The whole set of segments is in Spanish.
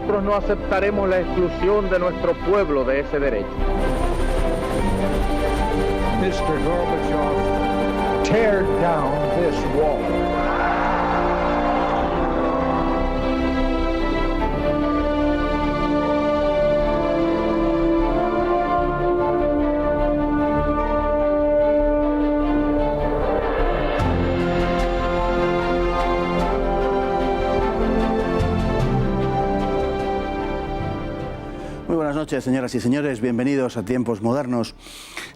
nosotros no aceptaremos la exclusión de nuestro pueblo de ese derecho. Mr. Gorbachev, tear down this wall. Muy buenas noches, señoras y señores, bienvenidos a Tiempos Modernos.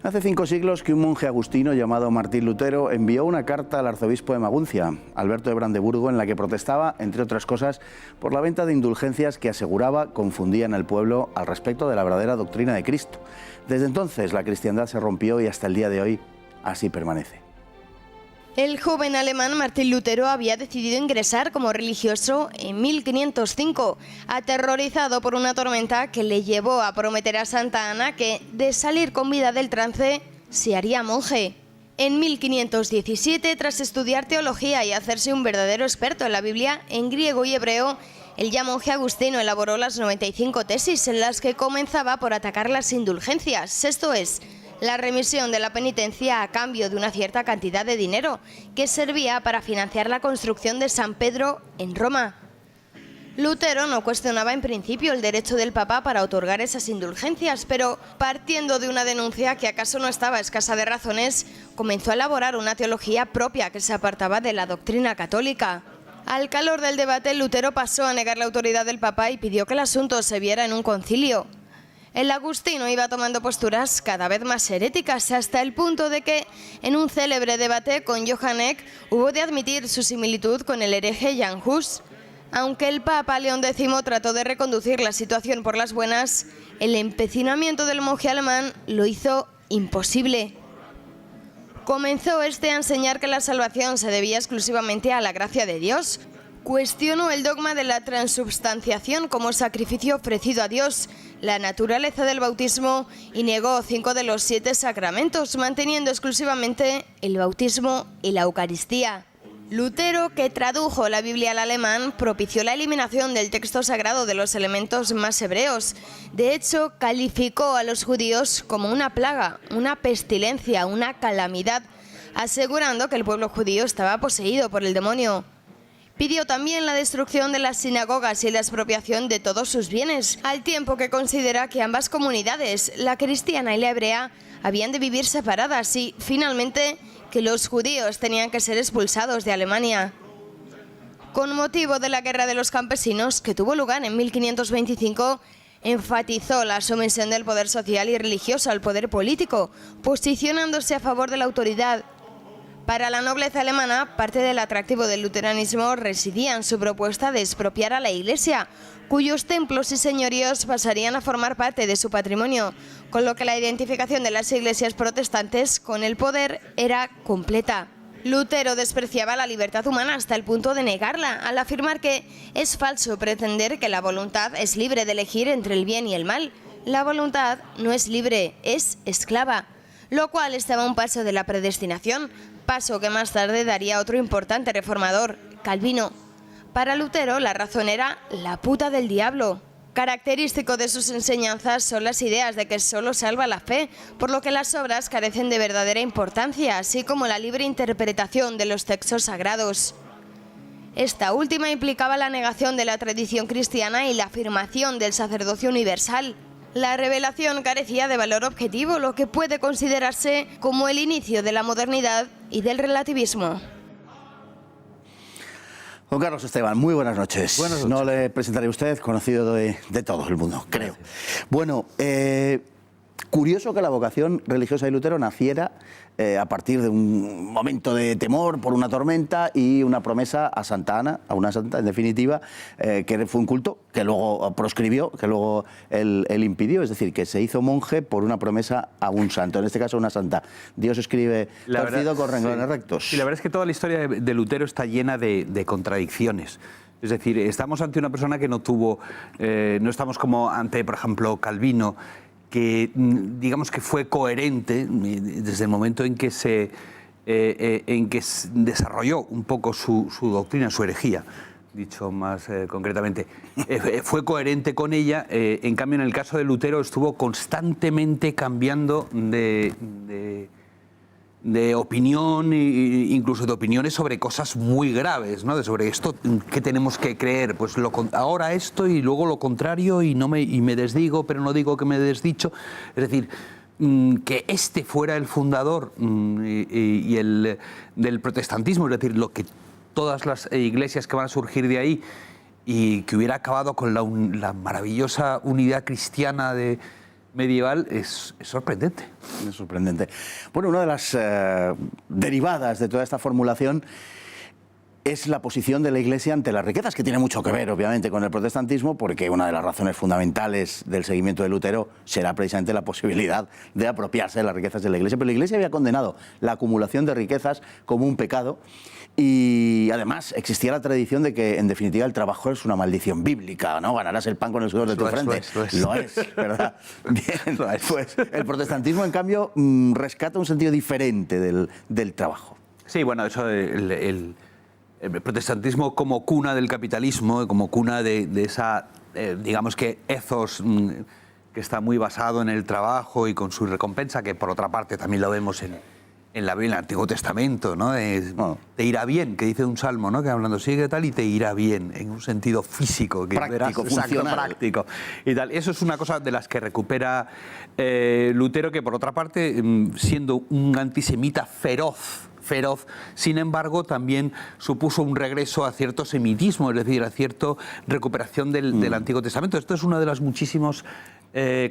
Hace 5 siglos que un monje agustino llamado Martín Lutero envió una carta al arzobispo de Maguncia, Alberto de Brandeburgo, en la que protestaba, entre otras cosas, por la venta de indulgencias que aseguraba confundían al pueblo al respecto de la verdadera doctrina de Cristo. Desde entonces la cristiandad se rompió y hasta el día de hoy así permanece. El joven alemán Martín Lutero había decidido ingresar como religioso en 1505, aterrorizado por una tormenta que le llevó a prometer a Santa Ana que, de salir con vida del trance, se haría monje. En 1517, tras estudiar teología y hacerse un verdadero experto en la Biblia, en griego y hebreo, el ya monje agustino elaboró las 95 tesis en las que comenzaba por atacar las indulgencias, esto es, la remisión de la penitencia a cambio de una cierta cantidad de dinero que servía para financiar la construcción de San Pedro en Roma. Lutero no cuestionaba en principio el derecho del Papa para otorgar esas indulgencias, pero partiendo de una denuncia que acaso no estaba escasa de razones, comenzó a elaborar una teología propia que se apartaba de la doctrina católica. Al calor del debate, Lutero pasó a negar la autoridad del Papa y pidió que el asunto se viera en un concilio. El agustino iba tomando posturas cada vez más heréticas hasta el punto de que, en un célebre debate con Johann Eck, hubo de admitir su similitud con el hereje Jan Hus. Aunque el Papa León X trató de reconducir la situación por las buenas, el empecinamiento del monje alemán lo hizo imposible. Comenzó a enseñar que la salvación se debía exclusivamente a la gracia de Dios. Cuestionó el dogma de la transubstanciación como sacrificio ofrecido a Dios, la naturaleza del bautismo y negó 5 de los 7 sacramentos, manteniendo exclusivamente el bautismo y la Eucaristía. Lutero, que tradujo la Biblia al alemán, propició la eliminación del texto sagrado de los elementos más hebreos. De hecho, calificó a los judíos como una plaga, una pestilencia, una calamidad, asegurando que el pueblo judío estaba poseído por el demonio. Pidió también la destrucción de las sinagogas y la expropiación de todos sus bienes, al tiempo que considera que ambas comunidades, la cristiana y la hebrea, habían de vivir separadas y, finalmente, que los judíos tenían que ser expulsados de Alemania. Con motivo de la Guerra de los Campesinos, que tuvo lugar en 1525, enfatizó la sumisión del poder social y religioso al poder político, posicionándose a favor de la autoridad. Para la nobleza alemana, parte del atractivo del luteranismo residía en su propuesta de expropiar a la Iglesia, cuyos templos y señoríos pasarían a formar parte de su patrimonio, con lo que la identificación de las iglesias protestantes con el poder era completa. Lutero despreciaba la libertad humana hasta el punto de negarla, al afirmar que es falso pretender que la voluntad es libre de elegir entre el bien y el mal. La voluntad no es libre, es esclava, lo cual estaba a un paso de la predestinación, paso que más tarde daría otro importante reformador, Calvino. Para Lutero, la razón era la puta del diablo. Característico de sus enseñanzas son las ideas de que solo salva la fe, por lo que las obras carecen de verdadera importancia, así como la libre interpretación de los textos sagrados. Esta última implicaba la negación de la tradición cristiana y la afirmación del sacerdocio universal. La revelación carecía de valor objetivo, lo que puede considerarse como el inicio de la modernidad y del relativismo. Don Carlos Esteban, muy buenas noches. Buenas noches. No le presentaré a usted, conocido de todo el mundo, creo. Bueno, curioso que la vocación religiosa de Lutero naciera a partir de un momento de temor por una tormenta y una promesa a Santa Ana, a una santa en definitiva, que fue un culto que luego proscribió, que luego él impidió, es decir, que se hizo monje por una promesa a un santo, en este caso una santa. Dios escribe torcido con renglones rectos. Y la verdad es que toda la historia de Lutero está llena de contradicciones. Es decir, estamos ante una persona que no tuvo, no estamos como ante, por ejemplo, Calvino, que digamos que fue coherente desde el momento en que se desarrolló un poco su doctrina, su herejía. dicho más concretamente, fue coherente con ella. En cambio, en el caso de Lutero estuvo constantemente cambiando de opinión, incluso de opiniones sobre cosas muy graves, ¿no? Sobre esto que tenemos que creer, pues ahora esto y luego lo contrario y me desdigo, pero no digo que me he desdicho. Es decir, que este fuera el fundador del protestantismo, es decir, lo que todas las iglesias que van a surgir de ahí, y que hubiera acabado con la maravillosa unidad cristiana medieval, es sorprendente. Es sorprendente. Bueno, una de las derivadas de toda esta formulación es la posición de la Iglesia ante las riquezas, que tiene mucho que ver, obviamente, con el protestantismo, porque una de las razones fundamentales del seguimiento de Lutero será precisamente la posibilidad de apropiarse de las riquezas de la Iglesia. Pero la Iglesia había condenado la acumulación de riquezas como un pecado, y además existía la tradición de que, en definitiva, el trabajo es una maldición bíblica, ¿no? Ganarás el pan con el sudor de tu frente. Lo es, ¿verdad? Bien, pues el protestantismo, en cambio, rescata un sentido diferente del trabajo. Sí, bueno, eso el protestantismo como cuna del capitalismo, como cuna de esa, digamos que, ethos que está muy basado en el trabajo y con su recompensa, que por otra parte también lo vemos en la Biblia, en el Antiguo Testamento, ¿no? Te irá bien, que dice un salmo, ¿no? Que hablando sigue tal y te irá bien, en un sentido físico, que práctico, verás, funcional. Práctico y tal. Eso es una cosa de las que recupera Lutero, que por otra parte, siendo un antisemita feroz, sin embargo, también supuso un regreso a cierto semitismo, es decir, a cierta recuperación del Antiguo Testamento. Esto es una de las muchísimas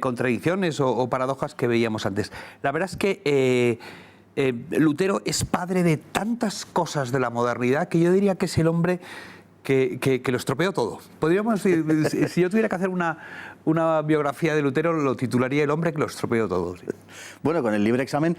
contradicciones o paradojas que veíamos antes. La verdad es que Lutero es padre de tantas cosas de la modernidad que yo diría que es el hombre que lo estropeó todo. Podríamos, si yo tuviera que hacer una biografía de Lutero, lo titularía El hombre que lo estropeó todo. Sí. Bueno, con el libre examen,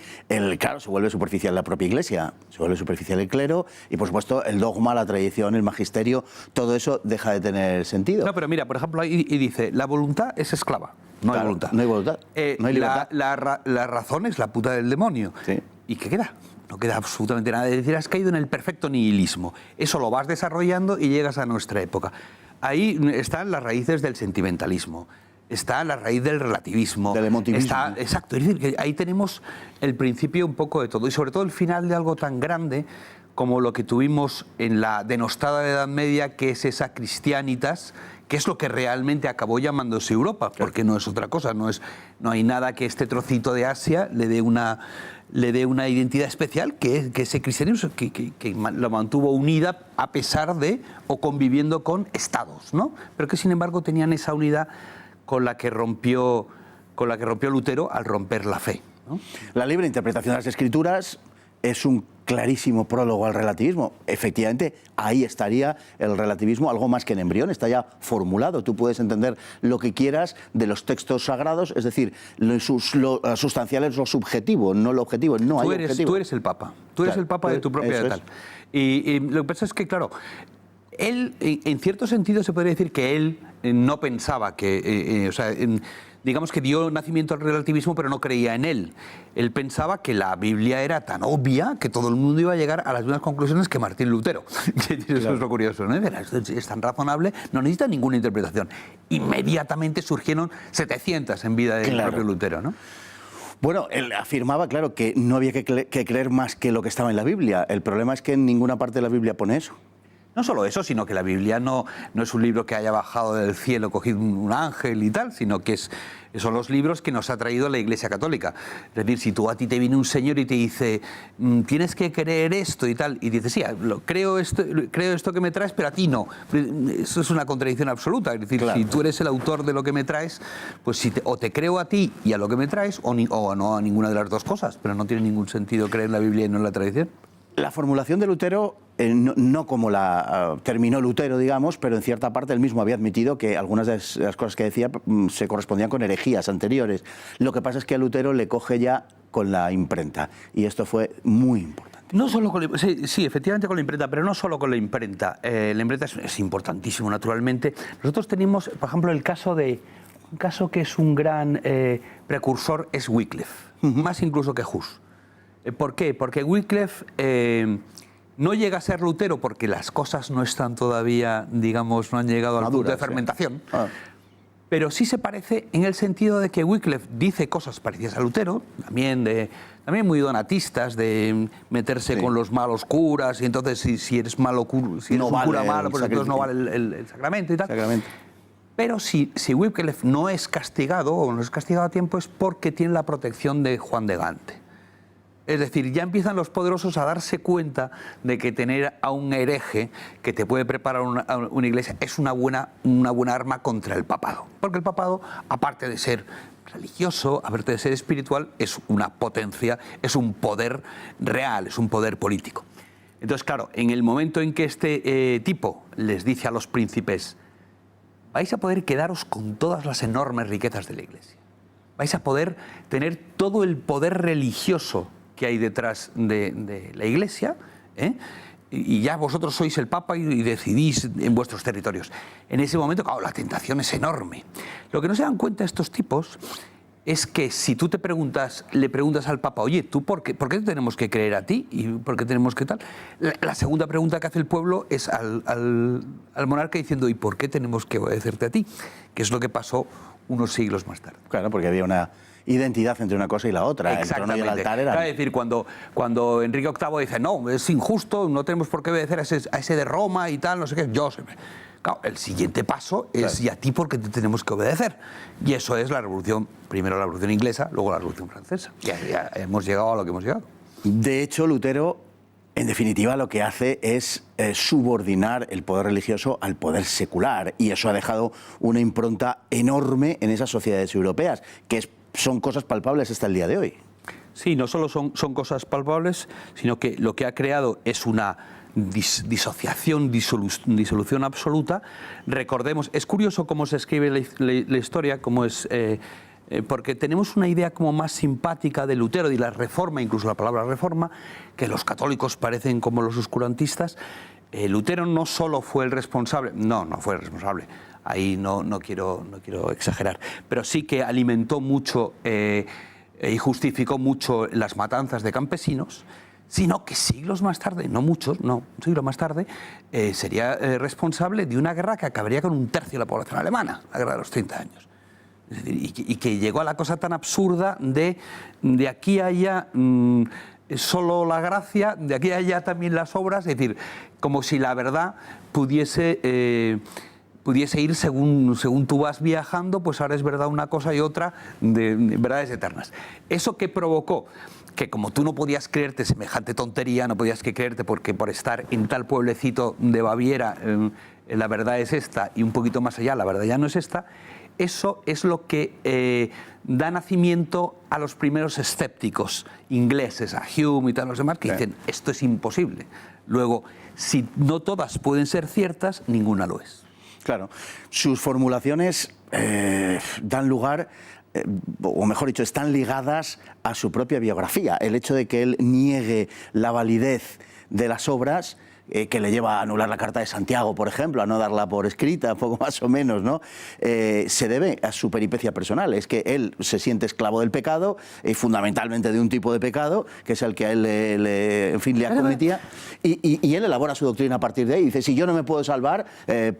claro, se vuelve superficial la propia Iglesia, se vuelve superficial el clero y, por supuesto, el dogma, la tradición, el magisterio, todo eso deja de tener sentido. No, pero mira, por ejemplo, ahí dice, la voluntad es esclava, no hay voluntad. No hay voluntad, no hay libertad. La razón es la puta del demonio. Sí. ¿Y qué queda? No queda absolutamente nada. Es decir, has caído en el perfecto nihilismo. Eso lo vas desarrollando y llegas a nuestra época. Ahí están las raíces del sentimentalismo, está la raíz del relativismo. Del emotivismo. Exacto, es decir, que ahí tenemos el principio un poco de todo y sobre todo el final de algo tan grande como lo que tuvimos en la denostada Edad Media, que es esa Christianitas, que es lo que realmente acabó llamándose Europa, porque no es otra cosa, no hay nada que este trocito de Asia le dé una identidad especial, que ese cristianismo que lo mantuvo unida a pesar de o conviviendo con estados, ¿no? Pero que sin embargo tenían esa unidad con la que rompió Lutero al romper la fe, ¿no? La libre interpretación de las Escrituras es un clarísimo prólogo al relativismo. Efectivamente, ahí estaría el relativismo, algo más que en embrión, está ya formulado. Tú puedes entender lo que quieras de los textos sagrados, es decir, lo sustancial es lo subjetivo, no lo objetivo. No hay objetivo. Tú eres el Papa, tú eres el Papa de tu propia tal. Y lo que pasa es que, claro, él, en cierto sentido, se podría decir que él no pensaba que, digamos que dio nacimiento al relativismo, pero no creía en él. Él pensaba que la Biblia era tan obvia que todo el mundo iba a llegar a las mismas conclusiones que Martín Lutero. Eso es lo curioso, ¿no? Es tan razonable, no necesita ninguna interpretación. Inmediatamente surgieron 700 en vida del propio Lutero, ¿no? Bueno, él afirmaba, claro, que no había que creer más que lo que estaba en la Biblia. El problema es que en ninguna parte de la Biblia pone eso. No solo eso, sino que la Biblia no es un libro que haya bajado del cielo, cogido un ángel y tal, sino que son los libros que nos ha traído la Iglesia Católica. Es decir, si a ti te viene un señor y te dice, tienes que creer esto y tal, y dices, sí, creo esto que me traes, pero a ti no. Eso es una contradicción absoluta. Es decir, claro, si tú eres el autor de lo que me traes, pues o te creo a ti y a lo que me traes, o no a ninguna de las dos cosas. Pero no tiene ningún sentido creer en la Biblia y no en la tradición. La formulación de Lutero, no como la terminó Lutero, digamos, pero en cierta parte él mismo había admitido que algunas de las cosas que decía se correspondían con herejías anteriores. Lo que pasa es que a Lutero le coge ya con la imprenta, y esto fue muy importante. No solo con sí, efectivamente con la imprenta, pero no solo con la imprenta. La imprenta es importantísimo, naturalmente. Nosotros tenemos, por ejemplo, un caso que es un gran precursor, es Wycliffe, más incluso que Hus. ¿Por qué? Porque Wycliffe No llega a ser Lutero porque las cosas no están todavía, digamos, no han llegado al punto de fermentación. Pero sí se parece en el sentido de que Wycliffe dice cosas parecidas a Lutero, también muy donatistas, de meterse con los malos curas, y entonces si eres malo, si eres un cura malo, pues entonces no vale el sacramento y tal. Pero si Wycliffe no es castigado, o no es castigado a tiempo, es porque tiene la protección de Juan de Gante. Es decir, ya empiezan los poderosos a darse cuenta de que tener a un hereje que te puede preparar una iglesia es una buena arma contra el papado. Porque el papado, aparte de ser religioso, aparte de ser espiritual, es una potencia, es un poder real, es un poder político. Entonces, claro, en el momento en que este tipo les dice a los príncipes, vais a poder quedaros con todas las enormes riquezas de la iglesia, vais a poder tener todo el poder religioso que hay detrás de la Iglesia, y ya vosotros sois el Papa y decidís en vuestros territorios. En ese momento, claro, la tentación es enorme. Lo que no se dan cuenta estos tipos es que si tú le preguntas al Papa, oye, ¿tú por qué tenemos que creer a ti? ¿Y por qué tenemos que tal? La segunda pregunta que hace el pueblo es al monarca diciendo, ¿y por qué tenemos que obedecerte a ti? Que es lo que pasó unos siglos más tarde. Claro, porque había una identidad entre una cosa y la otra. El trono y el altar eran... Es decir, cuando Enrique VIII dice, no, es injusto, no tenemos por qué obedecer a ese de Roma y tal, no sé qué, claro, el siguiente paso es, ¿y a ti por qué te tenemos que obedecer? Y eso es la revolución, primero la revolución inglesa, luego la revolución francesa. Ya hemos llegado a lo que hemos llegado. De hecho, Lutero, en definitiva, lo que hace es subordinar el poder religioso al poder secular, y eso ha dejado una impronta enorme en esas sociedades europeas, que son cosas palpables hasta el día de hoy. Sí, no solo son cosas palpables, sino que lo que ha creado es una disociación, disolución absoluta. Recordemos, es curioso cómo se escribe la historia, cómo es... porque tenemos una idea como más simpática de Lutero, de la reforma, incluso la palabra reforma, que los católicos parecen como los oscurantistas. Lutero no solo fue el responsable, no fue el responsable, ahí no quiero exagerar, pero sí que alimentó mucho y justificó mucho las matanzas de campesinos, sino que siglos más tarde, no muchos, no, un siglo más tarde, sería responsable de una guerra que acabaría con 1/3 de la población alemana, la guerra de los 30 años. Es decir, y que llegó a la cosa tan absurda de aquí a allá solo la gracia, de aquí a allá también las obras, es decir, como si la verdad pudiese ir según tú vas viajando, pues ahora es verdad una cosa y otra de verdades eternas. ¿Eso qué provocó? Que como tú no podías creerte semejante tontería, no podías creerte porque por estar en tal pueblecito de Baviera la verdad es esta y un poquito más allá la verdad ya no es esta. Eso es lo que da nacimiento a los primeros escépticos ingleses, a Hume y tal, los demás, que dicen, esto es imposible. Luego, si no todas pueden ser ciertas, ninguna lo es. Claro, sus formulaciones dan lugar, o mejor dicho, están ligadas a su propia biografía. El hecho de que él niegue la validez de las obras que le lleva a anular la Carta de Santiago, por ejemplo, a no darla por escrita, poco más o menos, ¿no? Se debe a su peripecia personal. Es que él se siente esclavo del pecado, fundamentalmente de un tipo de pecado, que es el que a él le acometía, y él elabora su doctrina a partir de ahí. Dice, si yo no me puedo salvar,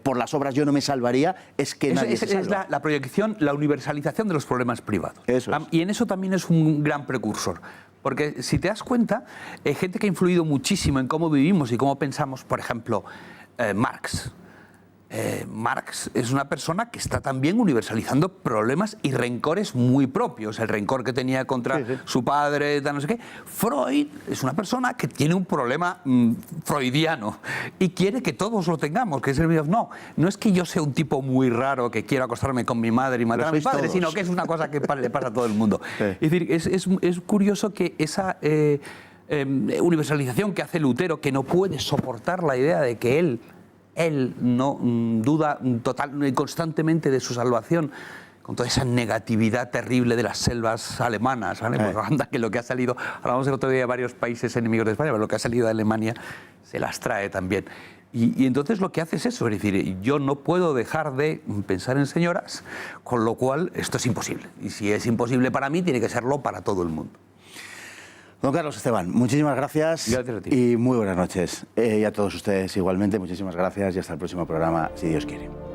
por las obras yo no me salvaría, es que nadie se salva. Es la proyección, la universalización de los problemas privados. Eso es. Y en eso también es un gran precursor. Porque si te das cuenta, gente que ha influido muchísimo en cómo vivimos y cómo pensamos, por ejemplo, Marx. Marx es una persona que está también universalizando problemas y rencores muy propios. El rencor que tenía contra su padre, no sé qué. Freud es una persona que tiene un problema freudiano y quiere que todos lo tengamos, que es el no es que yo sea un tipo muy raro que quiero acostarme con mi madre y matar a mi padre, sino que es una cosa que le pasa a todo el mundo. Es decir, es curioso que esa universalización que hace Lutero, que no puede soportar la idea de que él no duda constantemente de su salvación, con toda esa negatividad terrible de las selvas alemanas, ¿vale? Pues anda, que lo que ha salido, hablamos el otro día de varios países enemigos de España, pero lo que ha salido de Alemania se las trae también. Y entonces lo que hace es eso, es decir, yo no puedo dejar de pensar en señoras, con lo cual esto es imposible. Y si es imposible para mí, tiene que serlo para todo el mundo. Don Carlos Esteban, muchísimas gracias. Gracias a ti. Y muy buenas noches. Y a todos ustedes igualmente, muchísimas gracias y hasta el próximo programa, si Dios quiere.